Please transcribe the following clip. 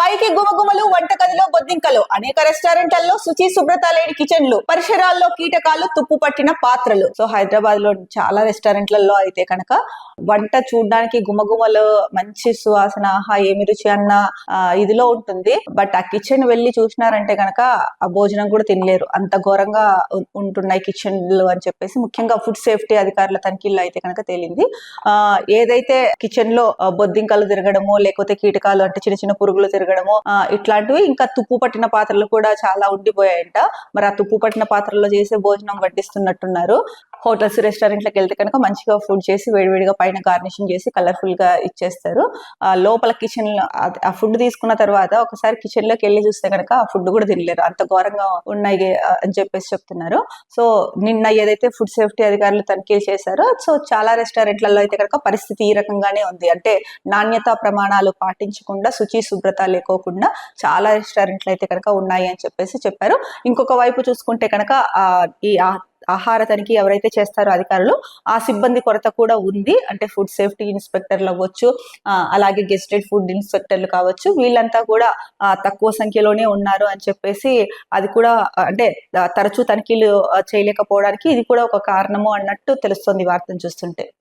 పైకి గుమగుమలు, వంటగదిలో బొద్దింకలు, అనేక రెస్టారెంట్లలో శుచి శుభ్రత లేని కిచెన్లు, పరిసరాల్లో కీటకాలు, తుప్పు పట్టిన పాత్రలు. సో హైదరాబాద్ లో చాలా రెస్టారెంట్లలో అయితే కనుక వంట చూడడానికి గుమగుమలు, మంచి సువాసన, ఏమి రుచి అన్న ఇదిలో ఉంటుంది. బట్ ఆ కిచెన్ వెళ్ళి చూసినారంటే కనుక ఆ భోజనం కూడా తినలేరు, అంత ఘోరంగా ఉంటున్నాయి కిచెన్లు అని చెప్పేసి ముఖ్యంగా ఫుడ్ సేఫ్టీ అధికారుల తనిఖీల్లో అయితే కనుక తేలింది. ఏదైతే కిచెన్ లో బొద్దింకలు తిరగడము, లేకపోతే కీటకాలు అంటే చిన్న చిన్న పురుగులు తిరగడము, ఇట్లాంటివి, ఇంకా తుప్పు పట్టిన పాత్రలు కూడా చాలా ఉండిపోయాయంట. మరి ఆ తుప్పు పట్టిన పాత్రల్లో చేసే భోజనం వడ్డిస్తున్నట్టున్నారు. హోటల్స్, రెస్టారెంట్లకు వెళ్తే కనుక మంచిగా ఫుడ్ చేసి వేడివేడిగా పైన గార్నిషింగ్ చేసి కలర్ఫుల్ గా ఇచ్చేస్తారు. లోపల కిచెన్ ఆ ఫుడ్ తీసుకున్న తర్వాత ఒకసారి కిచెన్ లోకి వెళ్ళి చూస్తే కనుక ఆ ఫుడ్ కూడా తినలేరు, అంత ఘోరంగా ఉన్నాయి అని చెప్పేసి చెప్తున్నారు. సో నిన్న ఏదైతే ఫుడ్ సేఫ్టీ అధికారులు తనిఖీ చేశారో, సో చాలా రెస్టారెంట్లలో అయితే కనుక పరిస్థితి ఈ రకంగానే ఉంది. అంటే నాణ్యతా ప్రమాణాలు పాటించకుండా, శుచి శుభ్రత లేకోకుండా చాలా రెస్టారెంట్లు అయితే కనుక ఉన్నాయి అని చెప్పేసి చెప్పారు. ఇంకొక వైపు చూసుకుంటే కనుక ఈ ఆహార తనిఖీ ఎవరైతే చేస్తారో అధికారులు, ఆ సిబ్బంది కొరత కూడా ఉంది. అంటే ఫుడ్ సేఫ్టీ ఇన్స్పెక్టర్లు అవ్వచ్చు, అలాగే గెస్టెడ్ ఫుడ్ ఇన్స్పెక్టర్లు కావచ్చు, వీళ్ళంతా కూడా తక్కువ సంఖ్యలోనే ఉన్నారు అని చెప్పేసి, అది కూడా అంటే తరచూ తనిఖీలు చేయలేకపోవడానికి ఇది కూడా ఒక కారణము అన్నట్టు తెలుస్తుంది వార్తను చూస్తుంటే.